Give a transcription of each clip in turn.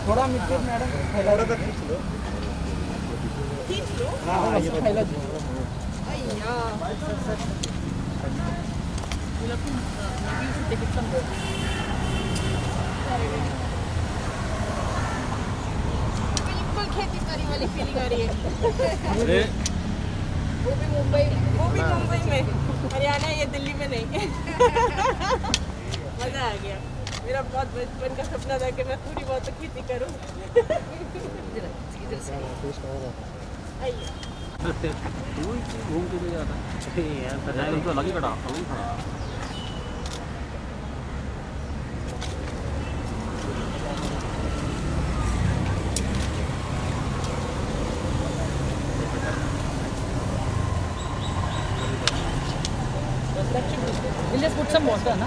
थोड़ा मिट्टी मैडम थोड़ा सा खींच लो हाँ ये पहला जी बिल्कुल खेती बाड़ी वाली फीलिंग आ रही है। वो भी मुंबई में, हरियाणा या दिल्ली में नहीं। मजा आ गया। मेरा बहुत बचपन का सपना था कि मैं थोड़ी बहुत खेती करूं। घूम के जाता यार तो लगी खड़ा We'll just put some water, na?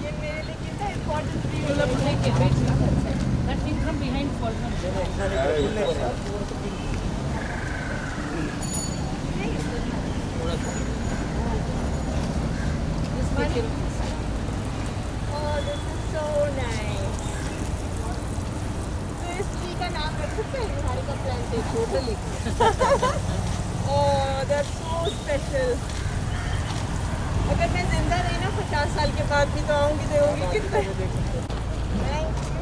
ये मेरे लिए कितना important That thing from behind falls on. Oh, this is so nice. तो इस ट्री का नाम रख सकते हैं Niharika plantation? Totally. Oh, that's so special. अगर मैं जिंदा रही ना 50 साल के बाद भी तो आऊँगी देखूँगी कितने। Thank you.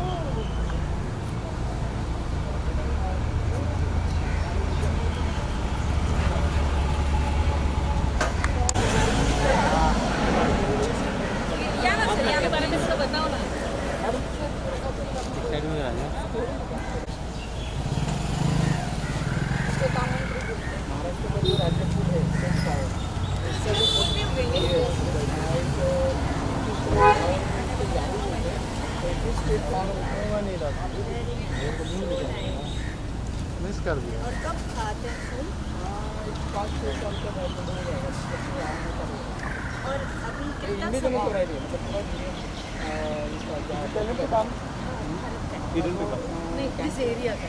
के बारे में सब बताओ ना. साइड में आ जाओ मिस कर दिया और कब खाते हैं फूल? और अभी कितना समय? नहीं, इस एरिया का.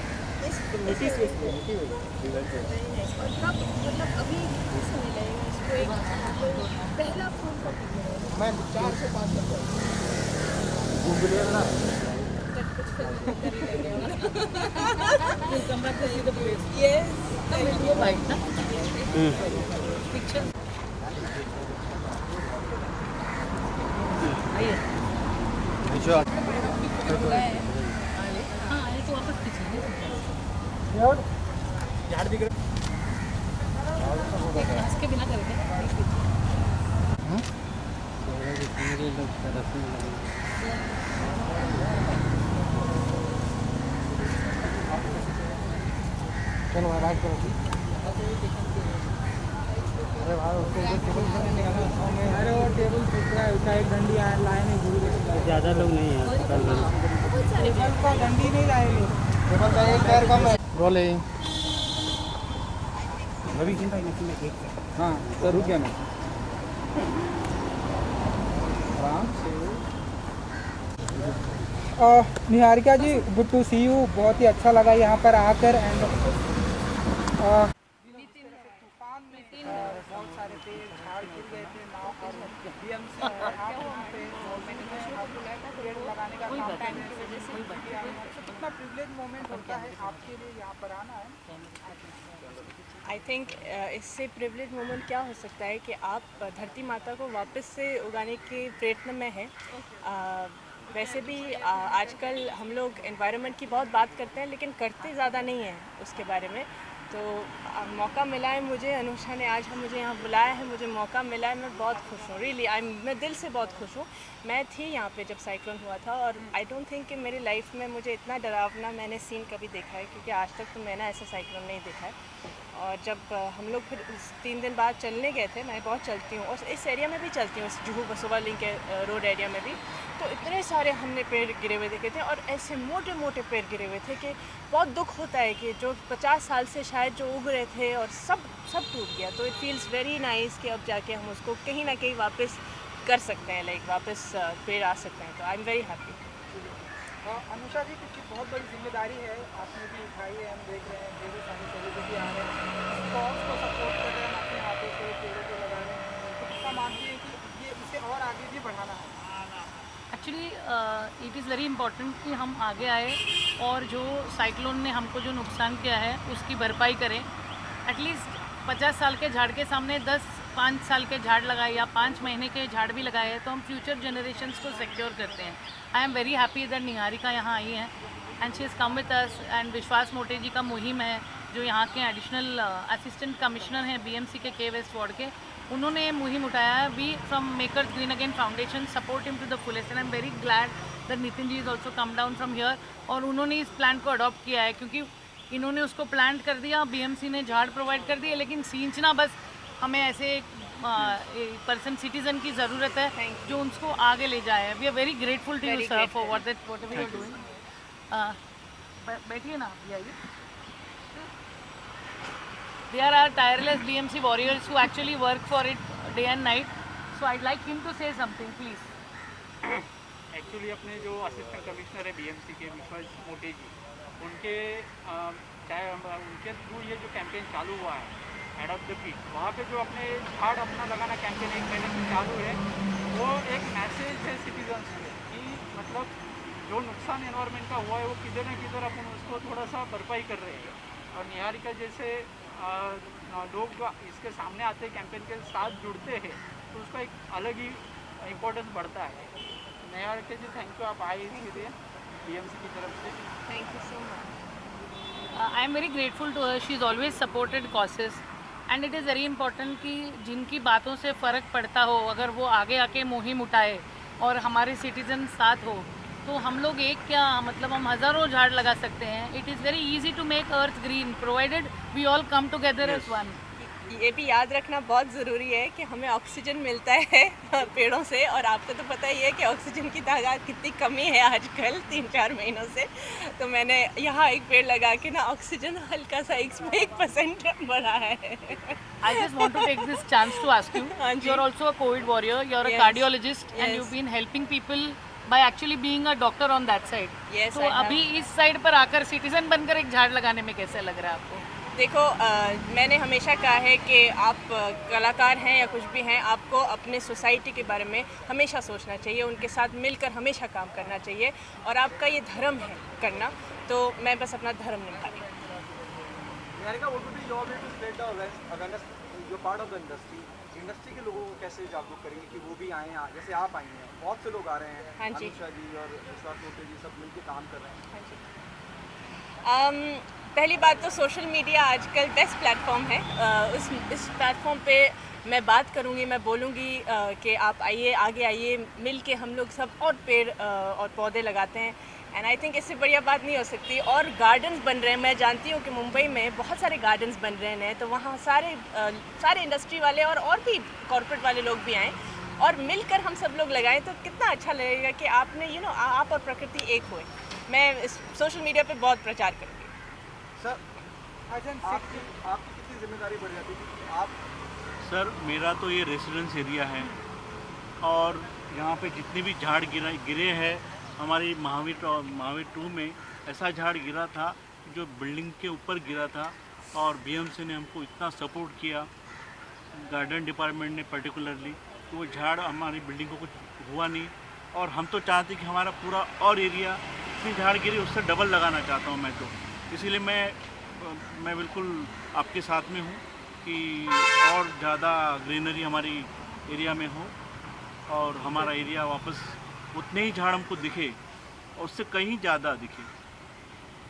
और कब मतलब अभी कितना समय लगेगा इसको एक पहला फूल कब? मैं 4 से 5 तक कुछ फिल्म में कर ही लेंगे will come back to see the place. Yes. Come with your bike, na? Picture. आइए. अच्छा हाँ, आइए तो वापस पीछे. झाड़ दिख रहा एक घास के बिना करेंगे. चलो बात करो अरे भाई उसको टेबल से नहीं निकालना अरे वो टेबल टूट रहा है उसका एक डंडी लाए नहीं भूल ज़्यादा लोग नहीं हैं टेबल का डंडी नहीं लाए लोग टेबल का एक पैर कम है रोलिंग रवि चिंता नहीं हाँ तो रुक गया मैं आराम से निहारिका जी, गुड टू सी यू. बहुत ही अच्छा लगा यहाँ पर आकर. एंड तूफान में बहुत सारे पेड़ झाड़ गिर गए थे. नाव और बीएमसी आप वहाँ पे पेड़ लगाने का काम टाइम की वजह से कितना प्रिविलेज मोमेंट होता है आपके लिए यहाँ पर आना है. आई थिंक इससे प्रिविलेज मोमेंट क्या हो सकता है कि आप धरती माता को वापस से उगाने के प्रयत्न में हैं. वैसे भी आजकल हम लोग एनवायरनमेंट की बहुत बात करते हैं लेकिन करते ज़्यादा नहीं हैं उसके बारे में. तो मौका मिला है मुझे, अनुषा ने आज मुझे यहाँ बुलाया है, मुझे मौका मिला है. मैं बहुत खुश हूँ रियली. मैं दिल से बहुत खुश हूँ. मैं थी यहाँ पे जब साइक्लोन हुआ था और आई डोंट थिंक कि मेरी लाइफ में मुझे इतना डरावना मैंने सीन कभी देखा है क्योंकि आज तक तो मैंने ऐसा साइक्लोन नहीं देखा है. और जब हम लोग फिर 3 दिन बाद चलने गए थे, मैं बहुत चलती हूँ और इस एरिया में भी चलती हूँ, जुहू बसोवा लिंक रोड एरिया में भी. तो इतने सारे हमने पेड़ गिरे हुए देखे थे और ऐसे मोटे मोटे पेड़ गिरे हुए थे कि बहुत दुख होता है कि जो 50 साल से शायद जो उग रहे थे और सब टूट गया। तो इट फील्स वेरी नाइस कि अब जाके हम उसको कहीं ना कहीं वापस कर सकते हैं, लाइक वापस पेड़ आ सकते हैं। तो I am very happy. Anusha ji, क्योंकि बहुत बड़ी जिम्मेदारी है आपने भी उठाई है, हम देख रहे हैं ढेरों सारे सेलिब्रिटी आ रहे हैं, कॉज को सपोर्ट कर रहे हैं, अपने हाथों से पेड़ों को लगा रहे हैं, तो कितना मानती है कि ये इसे और आगे भी बढ़ाना है? Actually it is very important कि हम आगे आए और जो साइक्लोन ने हमको जो नुकसान किया है उसकी भरपाई करें। एटलीस्ट 50 साल के झाड़ के सामने 5 साल के झाड़ लगाए या 5 महीने के झाड़ भी लगाए तो हम फ्यूचर जनरेशन्स को सिक्योर करते हैं। I am very happy that Niharika यहाँ आई हैं and she is come with us. And Vishwas Mote ji का मुहिम है जो यहाँ के एडिशनल असिस्टेंट कमिश्नर हैं बीएमसी के वेस्ट वार्ड के, उन्होंने मुहिम उठाया है। We from makers green again foundation support him to the fullest and I am very glad that Nitin ji is also come down from here और उन्होंने इस प्लांट को अडॉप्ट किया है क्योंकि इन्होंने उसको प्लांट कर दिया, बीएमसी ने झाड़ प्रोवाइड कर दिए, लेकिन सींचना बस हमें ऐसे एक पर्सन सिटीजन की ज़रूरत है जो उनको आगे ले जाए। We are very grateful to you sir for whatever you are doing. बैठिए ना, आइए। They are our tireless BMC warriors who actually work for it day and night. So I'd like him to say something, please. Actually अपने जो assistant commissioner है BMC के विश्वास मोटे जी, उनके उनके थ्रू ये जो कैंपेन चालू हुआ है एडॉप्ट द पीस, वहाँ पे जो अपने झाड़ अपना लगाना कैंपेन 1 महीने से चालू है, वो एक मैसेज है सिटीजन्स में कि मतलब जो नुकसान एनवायरनमेंट का हुआ है वो किधर न किधर अपन उसको थोड़ा सा भरपाई कर रहे हैं। और निहारिका जैसे लोग इसके सामने आते कैंपेन के साथ जुड़ते हैं तो उसका एक अलग ही इम्पोर्टेंस बढ़ता है। निहारिका जी, थैंक यू, आप आए इसके लिए बीएमसी की तरफ से। Thank you so much. I am very grateful to her, she is always supported causes and it is very important कि जिनकी बातों से फ़र्क पड़ता हो अगर वो आगे आके मुहिम उठाए और हमारे सिटीजन साथ हो तो हम लोग एक क्या मतलब हम हज़ारों झाड़ लगा सकते हैं। It is very easy to make earth green provided we all come together as one. ये भी याद रखना बहुत ज़रूरी है कि हमें ऑक्सीजन मिलता है पेड़ों से, और आपको तो पता ही है कि ऑक्सीजन की तादाद कितनी कमी है आजकल 3-4 महीनों से। तो मैंने यहाँ एक पेड़ लगा के ना ऑक्सीजन हल्का सा 1% बढ़ा है। I just want to take this chance to ask you. You're also a COVID warrior. You're a cardiologist, and you've been helping people by actually being a doctor on that side. Yes, तो अभी इस side पर आकर citizen बनकर एक झाड़ लगाने में कैसे लग रहा है आपको? देखो, मैंने हमेशा कहा है कि आप कलाकार हैं या कुछ भी हैं, आपको अपने सोसाइटी के बारे में हमेशा सोचना चाहिए, उनके साथ मिलकर हमेशा काम करना चाहिए और आपका ये धर्म है करना। तो मैं बस अपना धर्म निभा रही हूँ। Niharika, what would be your way to spread the awareness? You're part of the industry. Industry के लोगों को कैसे जागरूक करेंगे कि वो भी आए हैं, जैसे आप आई हैं, बहुत से लोग आ रहे हैं। हाँ जी। अनुषा जी और विश्वास मोटे जी सब मिलकर काम कर रहे हैं। हाँ जी। पहली बात तो सोशल मीडिया आजकल बेस्ट प्लेटफॉर्म है। इस प्लेटफॉर्म पे मैं बात करूँगी, मैं बोलूँगी कि आप आइए, आगे आइए, मिल के हम लोग सब और पेड़ और पौधे लगाते हैं। एंड आई थिंक इससे बढ़िया बात नहीं हो सकती। और गार्डन्स बन रहे हैं, मैं जानती हूँ कि मुंबई में बहुत सारे गार्डन्स बन रहे हैं, तो वहाँ सारे इंडस्ट्री वाले और भी कॉर्पोरेट वाले लोग भी आएँ और मिलकर हम सब लोग लगाएं तो कितना अच्छा लगेगा कि आपने आप और प्रकृति एक हुए। मैं इस सोशल मीडिया पे बहुत प्रचार करूँगी। सर, आपकी कितनी जिम्मेदारी बढ़ जाती है? आप सर, मेरा तो ये रेसिडेंस एरिया है और यहाँ पे जितने भी झाड़ गिरे हैं, हमारी महावीर 2 में ऐसा झाड़ गिरा था जो बिल्डिंग के ऊपर गिरा था और बीएमसी ने हमको इतना सपोर्ट किया, गार्डन डिपार्टमेंट ने पर्टिकुलरली, तो वो झाड़ हमारी बिल्डिंग को कुछ हुआ नहीं। और हम तो चाहते कि हमारा पूरा और एरिया जितनी झाड़ गिरी उससे डबल लगाना चाहता हूँ मैं तो। इसीलिए मैं बिल्कुल आपके साथ में हूँ कि और ज़्यादा ग्रीनरी हमारी एरिया में हो और हमारा एरिया वापस उतने ही झाड़ हमको दिखे और उससे कहीं ज़्यादा दिखे।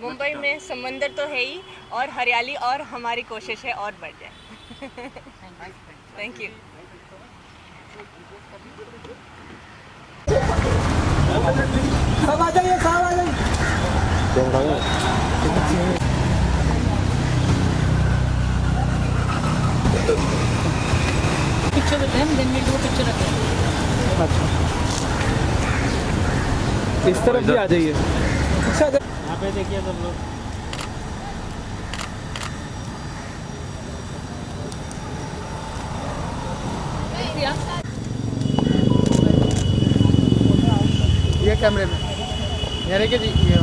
मुंबई में समंदर तो है ही और हरियाली, और हमारी कोशिश है और बढ़ जाए। Thank you. सब आ जाइए, सब आ जाइए। Picture with them, then we'll do a picture again. अच्छा। इस तरफ भी आ जाइए। अच्छा यहाँ पे देखिए सब लोग। ये कैमरे में, ये जी ये